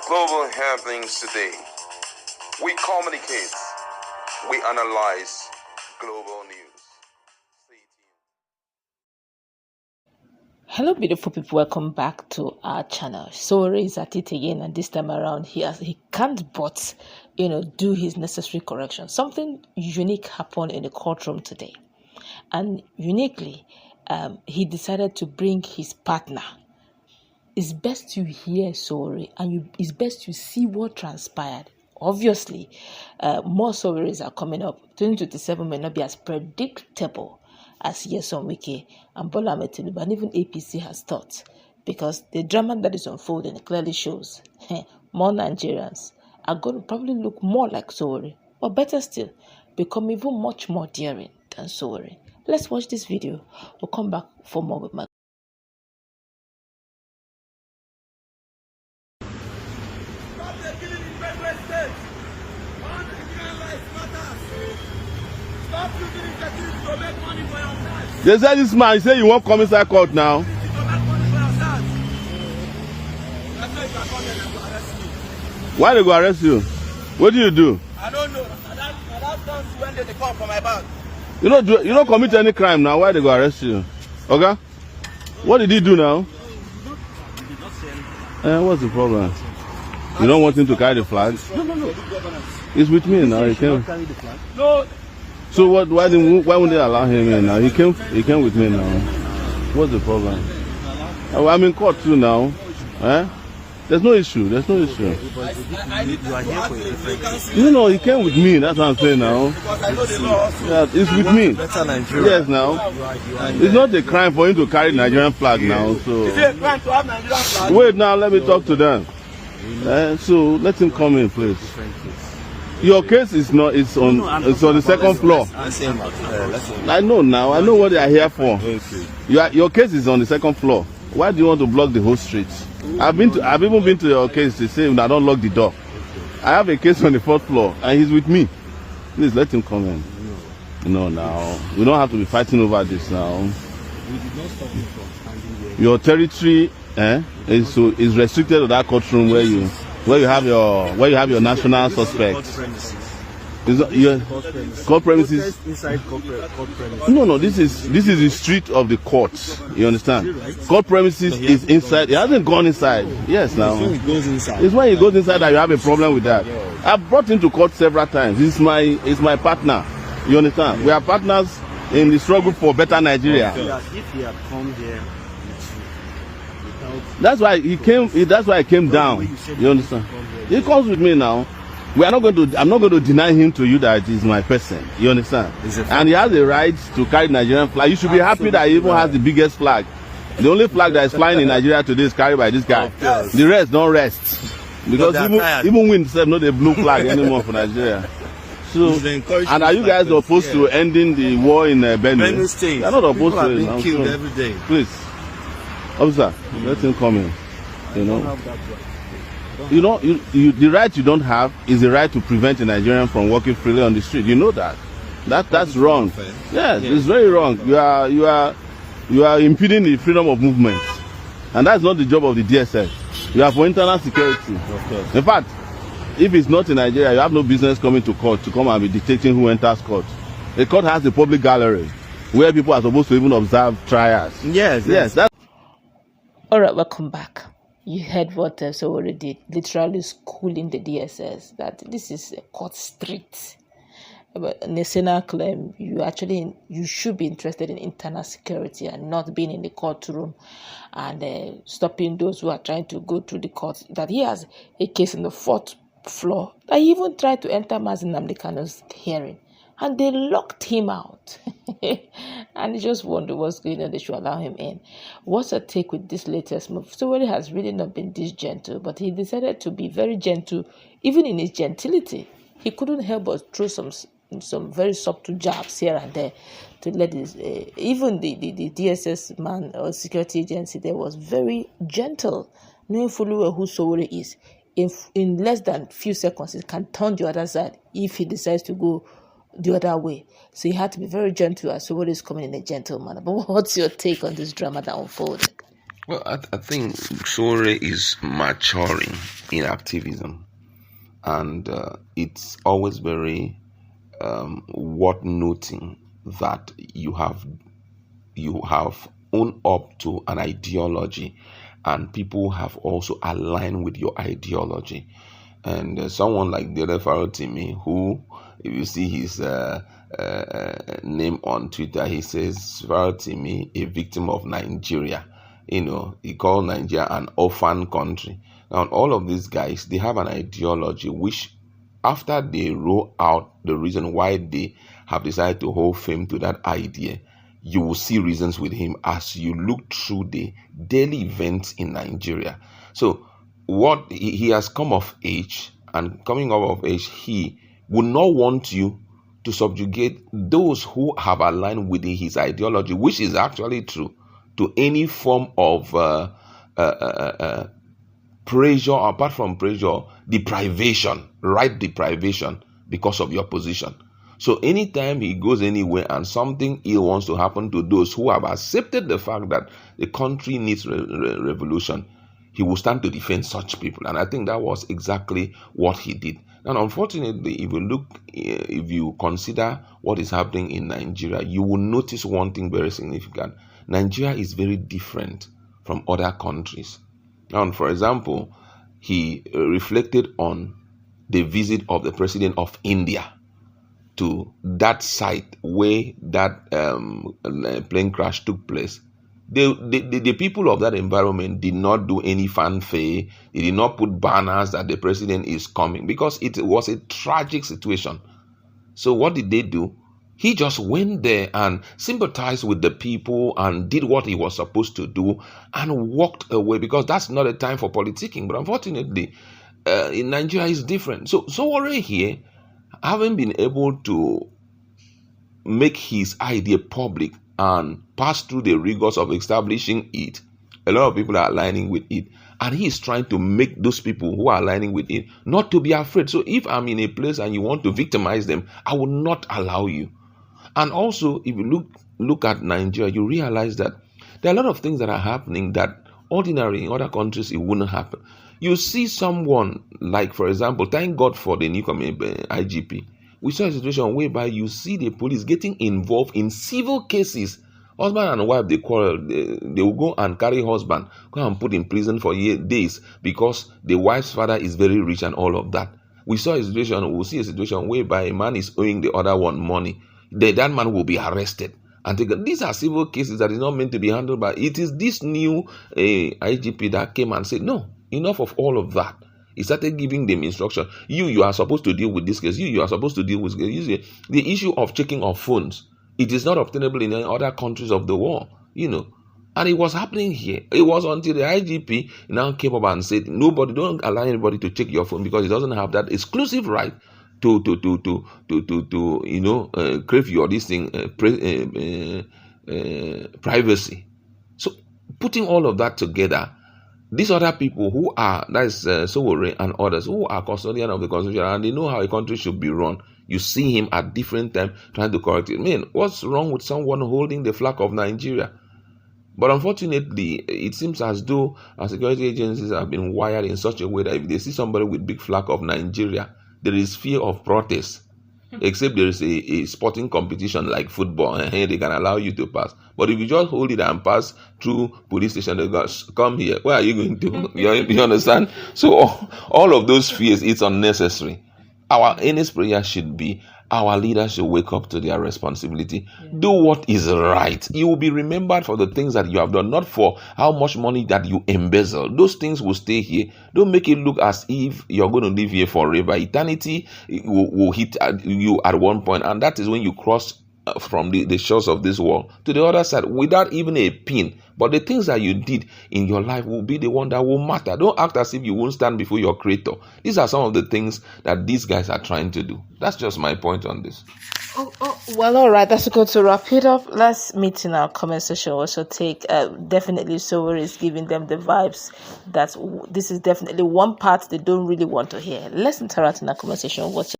global happenings today. We communicate, we analyze global news. Stay tuned. Hello beautiful people, welcome back to our channel. Sowore is at it again, and this time around he can't but do his necessary correction. Something unique happened in the courtroom today, and uniquely he decided to bring his partner. It's best to hear Sowore, and it's best to see what transpired. Obviously, more Sowores are coming up. 2027 may not be as predictable as Nyesom Wike and Bola Ahmed Tinubu, and even APC has thought, because the drama that is unfolding clearly shows more Nigerians are going to probably look more like Sowore, or better still, become even much more daring than Sowore. Let's watch this video. We'll come back for more with my They said this man, he said you won't come inside court now. Why they go arrest you? What do you do? I don't know. That comes when they come for my bag. You don't commit any crime now. Why they go arrest you? Okay? What did he do now? What's the problem? You don't want him to carry the flag? No. He's with me now. He came. No. So what? Why wouldn't they allow him in now? He came with me now. What's the problem? I'm in court too now. There's no issue. No, he came with me. That's what I'm saying now. Because I know the law. Yeah, it's with me. Yes, now. It's not a crime for him to carry the Nigerian flag now. So Is it a crime to have Nigerian flag? wait now. Let me talk to them. So let him come in, please. Your case is not. It's on the second floor. I know now. I know what they are here for. Your case is on the second floor. Why do you want to block the whole street? I've even been to your case. They say I don't lock the door. I have a case on the fourth floor, and he's with me. Please let him come in. No, now we don't have to be fighting over this now. We did not stop him from standing here. Your territory is restricted to that courtroom where you have your national suspects. Court premises. Inside court premises. No. This is the street of the court. You understand? Court premises is inside. It hasn't gone inside. Yes, now. It's when he goes inside. It's when he goes inside that you have a problem with that. I've brought him to court several times. He's my partner. You understand? We are partners in the struggle for better Nigeria. If he had come here without... That's why he came. That's why I came down. You understand? He comes with me now. I'm not going to deny him to you that he's my person. You understand? And he has the right to carry Nigerian flag. You should be happy that he even has the biggest flag. The only flag that is flying in Nigeria today is carried by this guy. The rest don't rest. Because even we themselves know the blue flag anymore for Nigeria. So, and are you guys opposed to ending the war in Benue? State. They're not opposed to it. Being killed every day. Please, officer, let him come in. The right you don't have is the right to prevent a Nigerian from walking freely on the street. You know that. That's wrong. Yes, it's very wrong. You are impeding the freedom of movement, and that's not the job of the DSS. You are for internal security. In fact, if it's not in Nigeria, you have no business coming to court to come and be dictating who enters court. The court has a public gallery where people are supposed to even observe trials. Yes. That's All right, welcome back. You heard what Sowore did, literally schooling the DSS that this is a court street. But Nesena claim you should be interested in internal security and not being in the courtroom and stopping those who are trying to go through the court. That he has a case in the fourth floor. That he even tried to enter Mazin Nnamdi Kanu's hearing, and they locked him out. And he just wondered what's going on. They should allow him in. What's your take with this latest move? Sowore has really not been this gentle, but he decided to be very gentle, even in his gentility. He couldn't help but throw some very subtle jabs here and there to let his even the DSS man or security agency there was very gentle, knowing fully well who Sowore is. In less than few seconds, he can turn the other side if he decides to go the other way. So you had to be very gentle as Sowore is coming in a gentle manner. But what's your take on this drama that unfolded? Well, I think Sowore is maturing in activism, and it's always very worth noting that you have owned up to an ideology, and people have also aligned with your ideology. And someone like the other Farotimi, who, if you see his name on Twitter, he says Farotimi, a victim of Nigeria. He called Nigeria an orphan country. Now, all of these guys, they have an ideology which, after they roll out the reason why they have decided to hold fame to that idea, you will see reasons with him as you look through the daily events in Nigeria. So what he has come of age, and coming up of age, he would not want you to subjugate those who have aligned with his ideology, which is actually true, to any form of pressure, apart from pressure, deprivation, right deprivation, because of your position. So anytime he goes anywhere and something ill wants to happen to those who have accepted the fact that the country needs revolution, he will stand to defend such people. And I think that was exactly what he did. And unfortunately, if you consider what is happening in Nigeria, you will notice one thing very significant. Nigeria is very different from other countries. And for example, he reflected on the visit of the president of India to that site where that plane crash took place. The people of that environment did not do any fanfare. They did not put banners that the president is coming, because it was a tragic situation. So what did they do? He just went there and sympathized with the people and did what he was supposed to do and walked away, because that's not a time for politicking. But unfortunately, in Nigeria, it's different. So Sowore here, having been able to make his idea public and pass through the rigors of establishing it, a lot of people are aligning with it. And he is trying to make those people who are aligning with it not to be afraid. So if I'm in a place and you want to victimize them, I will not allow you. And also, if you look at Nigeria, you realize that there are a lot of things that are happening that ordinarily in other countries, it wouldn't happen. You see someone like, for example, thank God for the new IGP. We saw a situation whereby you see the police getting involved in civil cases. Husband and wife, they quarrel. They will go and carry husband, go and put in prison for days because the wife's father is very rich and all of that. We'll see a situation whereby a man is owing the other one money. That man will be arrested. And these are civil cases that is not meant to be handled by. It is this new IGP that came and said, no, enough of all of that. He started giving them instruction. You are supposed to deal with this case. You are supposed to deal with this. The issue of checking of phones, it is not obtainable in any other countries of the world, And it was happening here. It was until the IGP now came up and said, don't allow anybody to check your phone, because it doesn't have that exclusive right to crave your privacy. So putting all of that together, these other people who are, that's Sowore and others, who are custodian of the constitution, and they know how a country should be run, you see him at different times trying to correct it. Man, what's wrong with someone holding the flag of Nigeria? But unfortunately, it seems as though our security agencies have been wired in such a way that if they see somebody with big flag of Nigeria, there is fear of protest. Except there is a sporting competition like football, and they can allow you to pass. But if you just hold it and pass through police station, they go, come here. Where are you going to? You understand? So all of those fears, it's unnecessary. Our earnest prayer should be, our leaders should wake up to their responsibility. Do what is right. You will be remembered for the things that you have done, not for how much money that you embezzle. Those things will stay here. Don't make it look as if you're going to live here forever. Eternity will hit you at one point, and that is when you cross from the shores of this world to the other side without even a pin. But the things that you did in your life will be the one that will matter. Don't act as if you won't stand before your creator. These are some of the things that these guys are trying to do. That's just my point on this. Well, all right. That's good to wrap it up. Let's meet in our comment section. Also take, definitely Sowore is giving them the vibes that this is definitely one part they don't really want to hear. Let's interact in our comment section. What's